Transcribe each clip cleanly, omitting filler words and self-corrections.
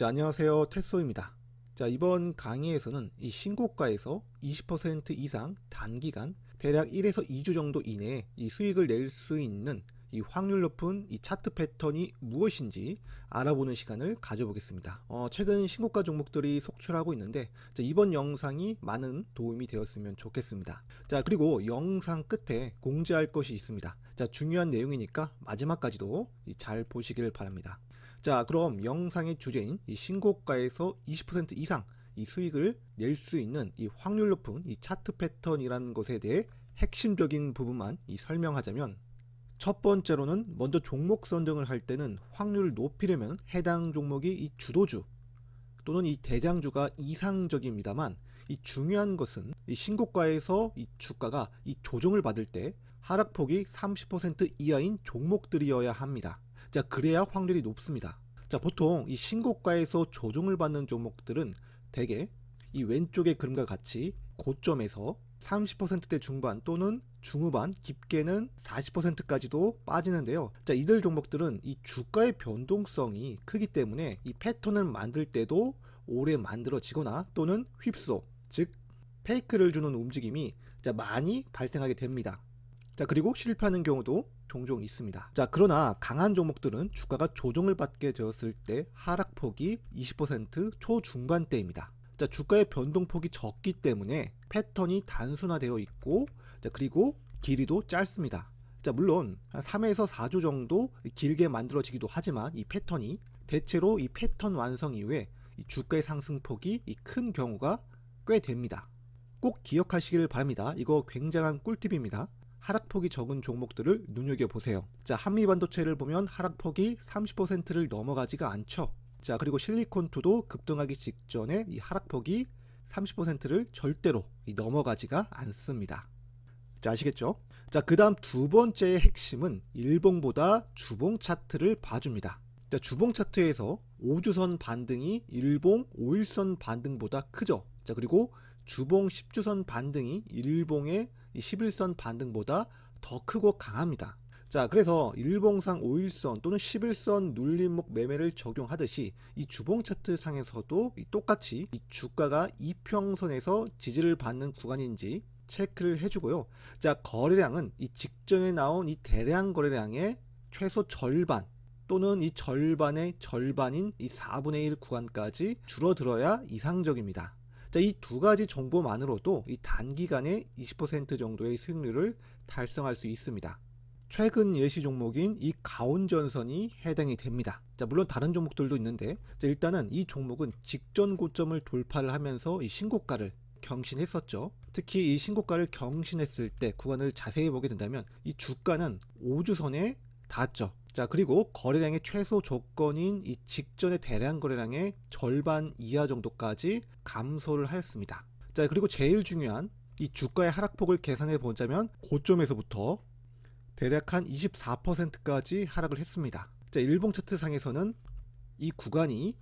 자, 안녕하세요. 테쏘입니다. 자, 이번 강의에서는 이 신고가에서 20% 이상 단기간 대략 1에서 2주 정도 이내에 이 수익을 낼 수 있는 이 확률 높은 이 차트 패턴이 무엇인지 알아보는 시간을 가져보겠습니다. 최근 신고가 종목들이 속출하고 있는데, 자, 이번 영상이 많은 도움이 되었으면 좋겠습니다. 자, 그리고 영상 끝에 공지할 것이 있습니다. 자, 중요한 내용이니까 마지막까지도 잘 보시길 바랍니다. 자, 그럼 영상의 주제인 이 신고가에서 20% 이상 이 수익을 낼 수 있는 이 확률 높은 이 차트 패턴이라는 것에 대해 핵심적인 부분만 설명하자면, 첫 번째로는 먼저 종목 선정을 할 때는 확률을 높이려면 해당 종목이 이 주도주 또는 이 대장주가 이상적입니다만, 이 중요한 것은 이 신고가에서 이 주가가 이 조정을 받을 때 하락폭이 30% 이하인 종목들이어야 합니다. 자, 그래야 확률이 높습니다. 자, 보통 이 신고가에서 조정을 받는 종목들은 대개 이 왼쪽의 그림과 같이 고점에서 30%대 중반 또는 중후반, 깊게는 40%까지도 빠지는데요. 자, 이들 종목들은 이 주가의 변동성이 크기 때문에 이 패턴을 만들 때도 오래 만들어지거나 또는 휩소, 즉 페이크를 주는 움직임이 많이 발생하게 됩니다. 자, 그리고 실패하는 경우도 종종 있습니다. 자, 그러나 강한 종목들은 주가가 조정을 받게 되었을 때 하락폭이 20% 초중반대입니다. 자, 주가의 변동폭이 적기 때문에 패턴이 단순화되어 있고, 자, 그리고 길이도 짧습니다. 자, 물론 한 3에서 4주 정도 길게 만들어지기도 하지만 이 패턴이 대체로 이 패턴 완성 이후에 이 주가의 상승폭이 큰 경우가 꽤 됩니다. 꼭 기억하시길 바랍니다. 이거 굉장한 꿀팁입니다. 하락폭이 적은 종목들을 눈여겨보세요. 자, 한미반도체를 보면 하락폭이 30%를 넘어가지가 않죠. 자, 그리고 실리콘2도 급등하기 직전에 이 하락폭이 30%를 절대로 넘어가지가 않습니다. 자, 아시겠죠? 자, 그 다음 두 번째의 핵심은 일봉보다 주봉 차트를 봐줍니다. 자, 주봉 차트에서 5주선 반등이 일봉 5일선 반등보다 크죠. 자, 그리고 주봉 10주선 반등이 일봉의 11선 반등보다 더 크고 강합니다. 자, 그래서 일봉상 5일선 또는 11선 눌림목 매매를 적용하듯이 이 주봉 차트 상에서도 똑같이 이 주가가 이평선에서 지지를 받는 구간인지 체크를 해주고요. 자, 거래량은 이 직전에 나온 이 대량 거래량의 최소 절반 또는 이 절반의 절반인 이 4분의 1 구간까지 줄어들어야 이상적입니다. 자, 이 두 가지 정보만으로도 이 단기간에 20% 정도의 수익률을 달성할 수 있습니다. 최근 예시 종목인 이 가온전선이 해당이 됩니다. 자, 물론 다른 종목들도 있는데, 자, 일단은 이 종목은 직전 고점을 돌파를 하면서 이 신고가를 경신했었죠. 특히 이 신고가를 경신했을 때 구간을 자세히 보게 된다면 이 주가는 5주선에 닿았죠. 자, 그리고 거래량의 최소 조건인 이 직전의 대량 거래량의 절반 이하 정도까지 감소를 하였습니다. 자, 그리고 제일 중요한 이 주가의 하락폭을 계산해 보자면 고점에서부터 대략 한 24%까지 하락을 했습니다. 자, 일봉 차트 상에서는 이 구간이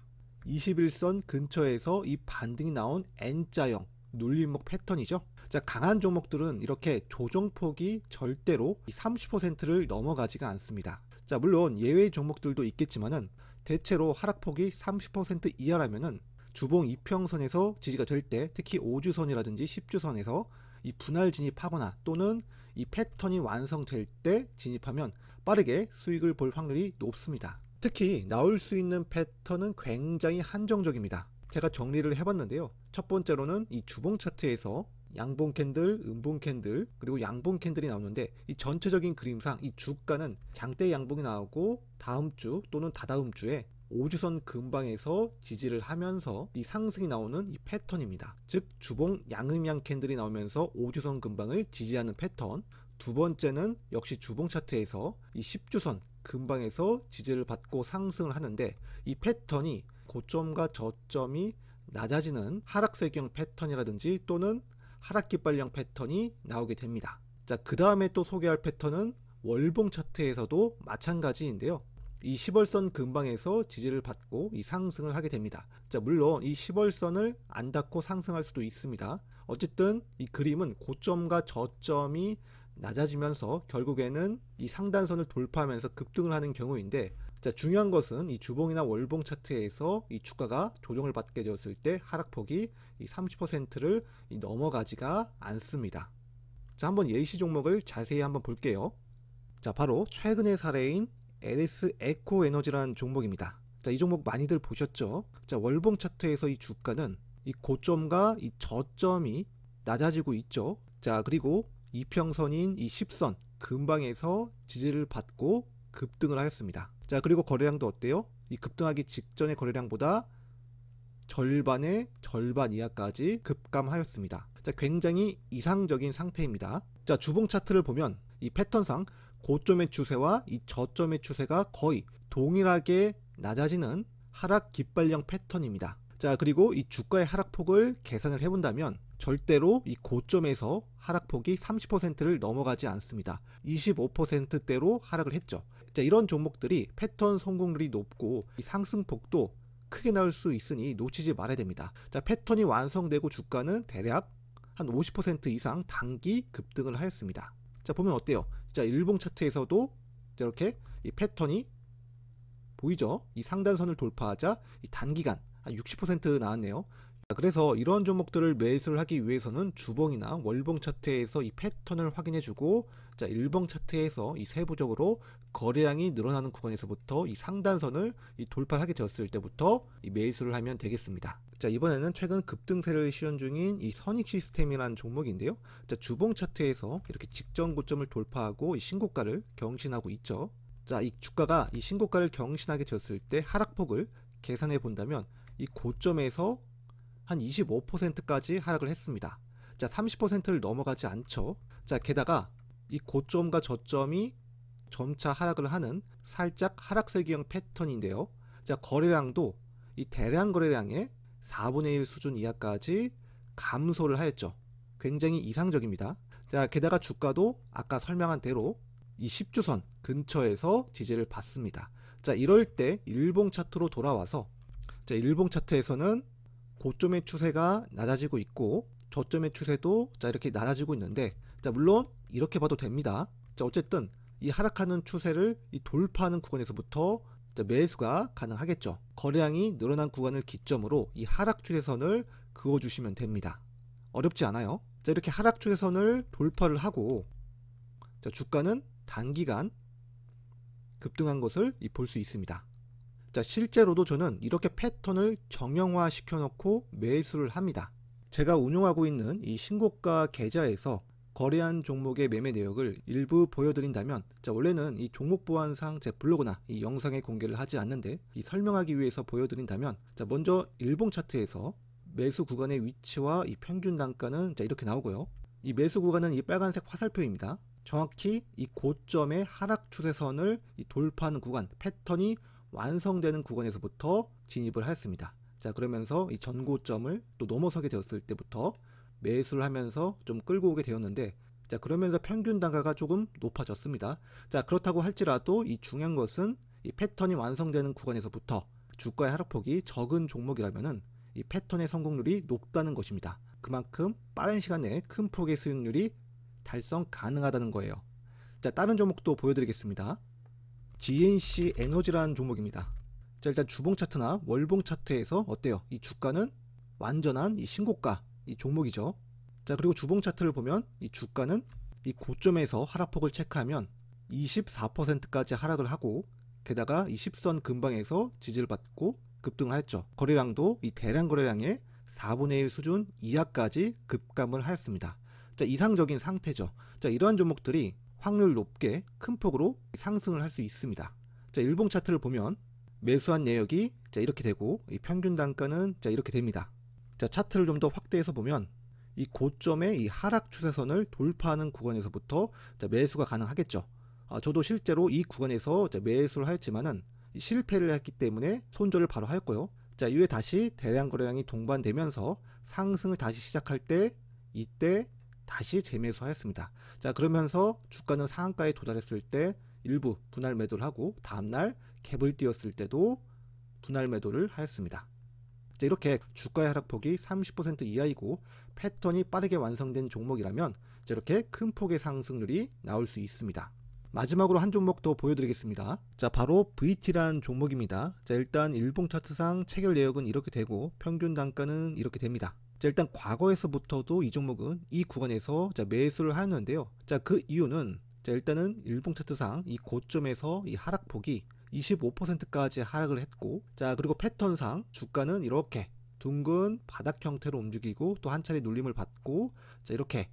21선 근처에서 이 반등이 나온 N자형 눌림목 패턴이죠. 자, 강한 종목들은 이렇게 조정폭이 절대로 30%를 넘어가지가 않습니다. 자, 물론 예외 종목들도 있겠지만은 대체로 하락폭이 30% 이하라면은 주봉 이평선에서 지지가 될 때, 특히 5주선이라든지 10주선에서 이 분할 진입하거나 또는 이 패턴이 완성될 때 진입하면 빠르게 수익을 볼 확률이 높습니다. 특히 나올 수 있는 패턴은 굉장히 한정적입니다. 제가 정리를 해봤는데요. 첫 번째로는 이 주봉 차트에서 양봉 캔들, 음봉 캔들, 그리고 양봉 캔들이 나오는데, 이 전체적인 그림상 이 주가는 장대 양봉이 나오고 다음 주 또는 다다음 주에 5주선 근방에서 지지를 하면서 이 상승이 나오는 이 패턴입니다. 즉 주봉 양음양 캔들이 나오면서 5주선 근방을 지지하는 패턴. 두 번째는 역시 주봉 차트에서 이 10주선 근방에서 지지를 받고 상승을 하는데, 이 패턴이 고점과 저점이 낮아지는 하락세경 패턴이라든지 또는 하락깃발령 패턴이 나오게 됩니다. 자, 그 다음에 또 소개할 패턴은 월봉 차트에서도 마찬가지인데요. 이 10월선 근방에서 지지를 받고 이 상승을 하게 됩니다. 자, 물론 이 10월선을 안 닿고 상승할 수도 있습니다. 어쨌든 이 그림은 고점과 저점이 낮아지면서 결국에는 이 상단선을 돌파하면서 급등을 하는 경우인데, 자, 중요한 것은 이 주봉이나 월봉 차트에서 이 주가가 조정을 받게 되었을 때 하락폭이 이 30%를 넘어가지가 않습니다. 자, 한번 예시 종목을 자세히 한번 볼게요. 자, 바로 최근의 사례인 LS 에코 에너지라는 종목입니다. 자, 이 종목 많이들 보셨죠? 자, 월봉 차트에서 이 주가는 이 고점과 이 저점이 낮아지고 있죠. 자, 그리고 이평선인 이 10선 근방에서 지지를 받고 급등을 하였습니다. 자, 그리고 거래량도 어때요? 이 급등하기 직전의 거래량보다 절반의 절반 이하까지 급감하였습니다. 자, 굉장히 이상적인 상태입니다. 자, 주봉 차트를 보면 이 패턴상 고점의 추세와 이 저점의 추세가 거의 동일하게 낮아지는 하락 깃발령 패턴입니다. 자, 그리고 이 주가의 하락폭을 계산을 해본다면 절대로 이 고점에서 하락폭이 30%를 넘어가지 않습니다. 25%대로 하락을 했죠. 자, 이런 종목들이 패턴 성공률이 높고 이 상승폭도 크게 나올 수 있으니 놓치지 말아야 됩니다. 자, 패턴이 완성되고 주가는 대략 한 50% 이상 단기 급등을 하였습니다. 자, 보면 어때요? 자, 일봉 차트에서도 이렇게 이 패턴이 보이죠? 이 상단선을 돌파하자 이 단기간 한 60% 나왔네요. 자, 그래서 이런 종목들을 매수를 하기 위해서는 주봉이나 월봉 차트에서 이 패턴을 확인해주고, 자, 일봉 차트에서 이 세부적으로 거래량이 늘어나는 구간에서부터 이 상단선을 이 돌파를 하게 되었을 때부터 이 매수를 하면 되겠습니다. 자, 이번에는 최근 급등세를 시현 중인 이 선익 시스템이라는 종목인데요. 자, 주봉 차트에서 이렇게 직전 고점을 돌파하고 이 신고가를 경신하고 있죠. 자, 이 주가가 이 신고가를 경신하게 되었을 때 하락폭을 계산해 본다면 이 고점에서 한 25%까지 하락을 했습니다. 자, 30%를 넘어가지 않죠. 자, 게다가 이 고점과 저점이 점차 하락을 하는 살짝 하락세기형 패턴인데요. 자, 거래량도 이 대량 거래량의 4분의 1 수준 이하까지 감소를 하였죠. 굉장히 이상적입니다. 자, 게다가 주가도 아까 설명한 대로 이 10주선 근처에서 지지를 받습니다. 자, 이럴 때 일봉 차트로 돌아와서, 자, 일봉 차트에서는 고점의 추세가 낮아지고 있고 저점의 추세도 자, 이렇게 낮아지고 있는데, 자, 물론 이렇게 봐도 됩니다. 자, 어쨌든 이 하락하는 추세를 이 돌파하는 구간에서부터 자, 매수가 가능하겠죠. 거래량이 늘어난 구간을 기점으로 이 하락 추세선을 그어주시면 됩니다. 어렵지 않아요. 자, 이렇게 하락 추세선을 돌파를 하고, 자, 주가는 단기간 급등한 것을 볼 수 있습니다. 자, 실제로도 저는 이렇게 패턴을 정형화 시켜놓고 매수를 합니다. 제가 운용하고 있는 이 신고가 계좌에서 거래한 종목의 매매 내역을 일부 보여드린다면, 자, 원래는 이 종목 보안상 제 블로그나 이 영상에 공개를 하지 않는데 이 설명하기 위해서 보여드린다면, 자, 먼저 일봉 차트에서 매수 구간의 위치와 이 평균 단가는 자, 이렇게 나오고요. 이 매수 구간은 이 빨간색 화살표입니다. 정확히 이 고점의 하락 추세선을 이 돌파하는 구간, 패턴이 완성되는 구간에서부터 진입을 하였습니다. 자, 그러면서 이 전고점을 또 넘어서게 되었을 때부터 매수를 하면서 좀 끌고 오게 되었는데, 자, 그러면서 평균 단가가 조금 높아졌습니다. 자, 그렇다고 할지라도 이 중요한 것은 이 패턴이 완성되는 구간에서부터 주가의 하락폭이 적은 종목이라면은 이 패턴의 성공률이 높다는 것입니다. 그만큼 빠른 시간 내에 큰 폭의 수익률이 달성 가능하다는 거예요. 자, 다른 종목도 보여드리겠습니다. GNC 에너지라는 종목입니다. 자, 일단 주봉 차트나 월봉 차트에서 어때요? 이 주가는 완전한 이 신고가 이 종목이죠. 자, 그리고 주봉 차트를 보면 이 주가는 이 고점에서 하락폭을 체크하면 24%까지 하락을 하고, 게다가 이 10선 근방에서 지지를 받고 급등을 하였죠. 거래량도 이 대량 거래량의 4분의 1 수준 이하까지 급감을 하였습니다. 자, 이상적인 상태죠. 자, 이러한 종목들이 확률 높게 큰 폭으로 상승을 할 수 있습니다. 자, 일봉 차트를 보면 매수한 내역이 자, 이렇게 되고 이 평균 단가는 자, 이렇게 됩니다. 자, 차트를 좀 더 확대해서 보면 이 고점의 이 하락 추세선을 돌파하는 구간에서부터 자, 매수가 가능하겠죠. 저도 실제로 이 구간에서 자, 매수를 하였지만은 실패를 했기 때문에 손절을 바로 하였고요. 자, 이후에 다시 대량 거래량이 동반되면서 상승을 다시 시작할 때 이때 다시 재매수하였습니다. 자, 그러면서 주가는 상한가에 도달했을 때 일부 분할 매도를 하고 다음날 갭을 띄었을 때도 분할 매도를 하였습니다. 자, 이렇게 주가의 하락폭이 30% 이하이고 패턴이 빠르게 완성된 종목이라면 자, 이렇게 큰 폭의 상승률이 나올 수 있습니다. 마지막으로 한 종목 더 보여드리겠습니다. 자, 바로 VT란 종목입니다. 자, 일단 일봉 차트상 체결 내역은 이렇게 되고 평균 단가는 이렇게 됩니다. 자, 일단 과거에서부터도 이 종목은 이 구간에서 매수를 하였는데요. 자, 그 이유는 일단은 일봉 차트상 이 고점에서 이 하락폭이 25%까지 하락을 했고, 자, 그리고 패턴상 주가는 이렇게 둥근 바닥 형태로 움직이고 또 한 차례 눌림을 받고, 자, 이렇게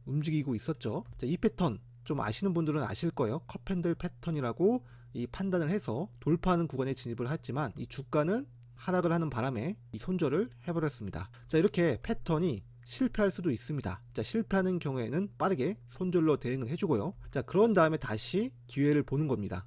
움직이고 있었죠. 자, 이 패턴 좀 아시는 분들은 아실 거예요. 컵핸들 패턴이라고 이 판단을 해서 돌파하는 구간에 진입을 했지만 이 주가는 하락을 하는 바람에 이 손절을 해버렸습니다. 자, 이렇게 패턴이 실패할 수도 있습니다. 자, 실패하는 경우에는 빠르게 손절로 대응을 해주고요. 자, 그런 다음에 다시 기회를 보는 겁니다.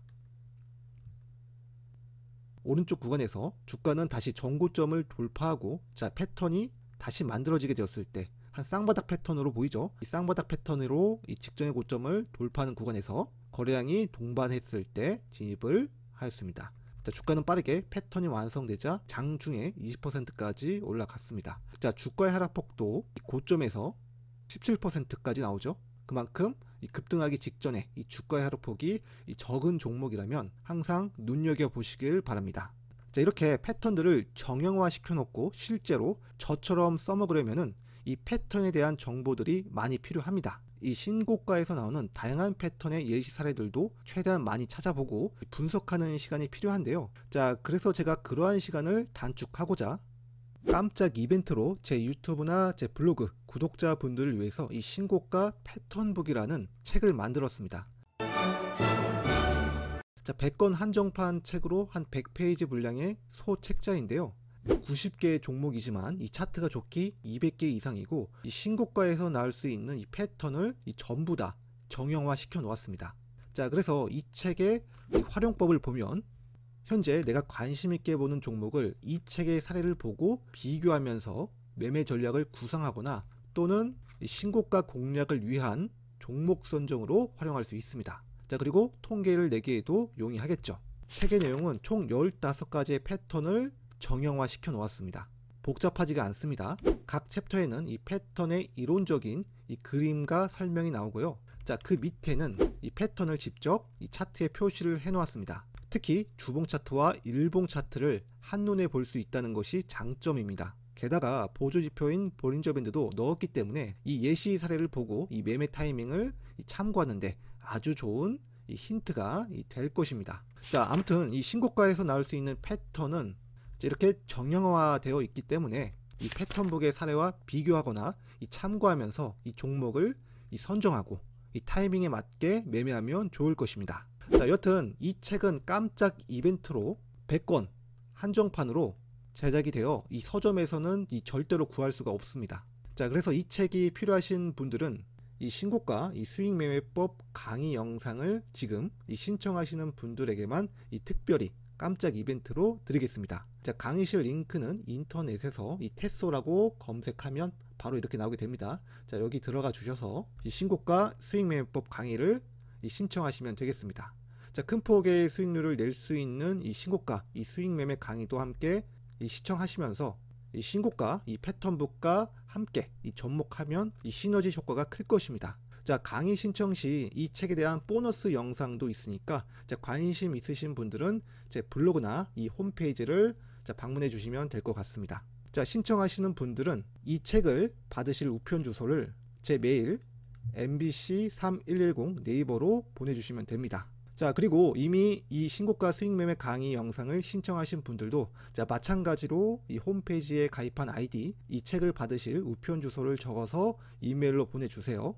오른쪽 구간에서 주가는 다시 전고점을 돌파하고, 자, 패턴이 다시 만들어지게 되었을 때 한 쌍바닥 패턴으로 보이죠. 이 쌍바닥 패턴으로 이 직전의 고점을 돌파하는 구간에서 거래량이 동반했을 때 진입을 하였습니다. 자, 주가는 빠르게 패턴이 완성되자 장중에 20%까지 올라갔습니다. 자, 주가의 하락폭도 고점에서 17%까지 나오죠. 그만큼 이 급등하기 직전에 이 주가의 하락폭이 이 적은 종목이라면 항상 눈여겨보시길 바랍니다. 자, 이렇게 패턴들을 정형화 시켜놓고 실제로 저처럼 써먹으려면은 이 패턴에 대한 정보들이 많이 필요합니다. 이 신고가에서 나오는 다양한 패턴의 예시 사례들도 최대한 많이 찾아보고 분석하는 시간이 필요한데요. 자, 그래서 제가 그러한 시간을 단축하고자 깜짝 이벤트로 제 유튜브나 제 블로그 구독자분들을 위해서 이 신고가 패턴북이라는 책을 만들었습니다. 자, 100권 한정판 책으로 한 100페이지 분량의 소책자인데요. 90개의 종목이지만 이 차트가 좋기 200개 이상이고 이 신고가에서 나올 수 있는 이 패턴을 전부 다 정형화 시켜 놓았습니다. 자, 그래서 이 책의 이 활용법을 보면 현재 내가 관심 있게 보는 종목을 이 책의 사례를 보고 비교하면서 매매 전략을 구상하거나 또는 이 신고가 공략을 위한 종목 선정으로 활용할 수 있습니다. 자, 그리고 통계를 내기에도 용이하겠죠. 책의 내용은 총 15가지의 패턴을 정형화 시켜 놓았습니다. 복잡하지가 않습니다. 각 챕터에는 이 패턴의 이론적인 이 그림과 설명이 나오고요. 자, 그 밑에는 이 패턴을 직접 이 차트에 표시를 해 놓았습니다. 특히 주봉 차트와 일봉 차트를 한눈에 볼 수 있다는 것이 장점입니다. 게다가 보조지표인 볼린저 밴드도 넣었기 때문에 이 예시 사례를 보고 이 매매 타이밍을 참고하는데 아주 좋은 이 힌트가 될 것입니다. 자, 아무튼 이 신고가에서 나올 수 있는 패턴은 이렇게 정형화되어 있기 때문에 이 패턴북의 사례와 비교하거나 이 참고하면서 이 종목을 이 선정하고 이 타이밍에 맞게 매매하면 좋을 것입니다. 자, 여튼 이 책은 깜짝 이벤트로 100권 한정판으로 제작이 되어 이 서점에서는 이 절대로 구할 수가 없습니다. 자, 그래서 이 책이 필요하신 분들은 이 신고가 이 수익매매법 강의 영상을 지금 이 신청하시는 분들에게만 이 특별히 깜짝 이벤트로 드리겠습니다. 자, 강의실 링크는 인터넷에서 이 테소라고 검색하면 바로 이렇게 나오게 됩니다. 자, 여기 들어가 주셔서 이 신고가 수익매매법 강의를 이 신청하시면 되겠습니다. 자, 큰 폭의 수익률을 낼 수 있는 이 신고가 이 수익매매 강의도 함께 이 시청하시면서 이 신고가 이 패턴북과 함께 이 접목하면 이 시너지 효과가 클 것입니다. 자, 강의 신청 시 이 책에 대한 보너스 영상도 있으니까 자, 관심 있으신 분들은 제 블로그나 이 홈페이지를 자, 방문해 주시면 될 것 같습니다. 자, 신청하시는 분들은 이 책을 받으실 우편 주소를 제 메일 mbc3110 네이버로 보내주시면 됩니다. 자, 그리고 이미 이 신고가 수익매매 강의 영상을 신청하신 분들도 자, 마찬가지로 이 홈페이지에 가입한 아이디 이 책을 받으실 우편 주소를 적어서 이메일로 보내주세요.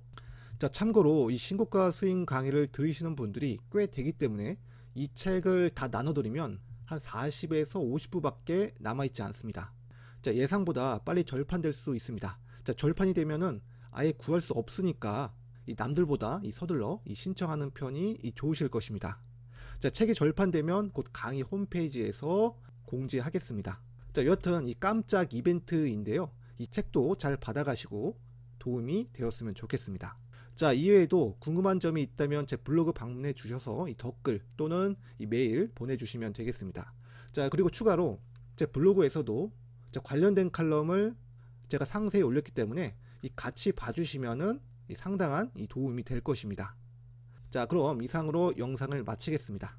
자, 참고로 이 신고가 수익 강의를 들으시는 분들이 꽤 되기 때문에 이 책을 다 나눠드리면 한 40에서 50부밖에 남아있지 않습니다. 자, 예상보다 빨리 절판될 수 있습니다. 자, 절판이 되면은 아예 구할 수 없으니까 이 남들보다 이 서둘러 이 신청하는 편이 이 좋으실 것입니다. 자, 책이 절판되면 곧 강의 홈페이지에서 공지하겠습니다. 자, 여튼 이 깜짝 이벤트인데요. 이 책도 잘 받아가시고 도움이 되었으면 좋겠습니다. 자, 이외에도 궁금한 점이 있다면 제 블로그 방문해 주셔서 이 댓글 또는 이 메일 보내주시면 되겠습니다. 자, 그리고 추가로 제 블로그에서도 관련된 칼럼을 제가 상세히 올렸기 때문에 이 같이 봐주시면은 이 상당한 이 도움이 될 것입니다. 자, 그럼 이상으로 영상을 마치겠습니다.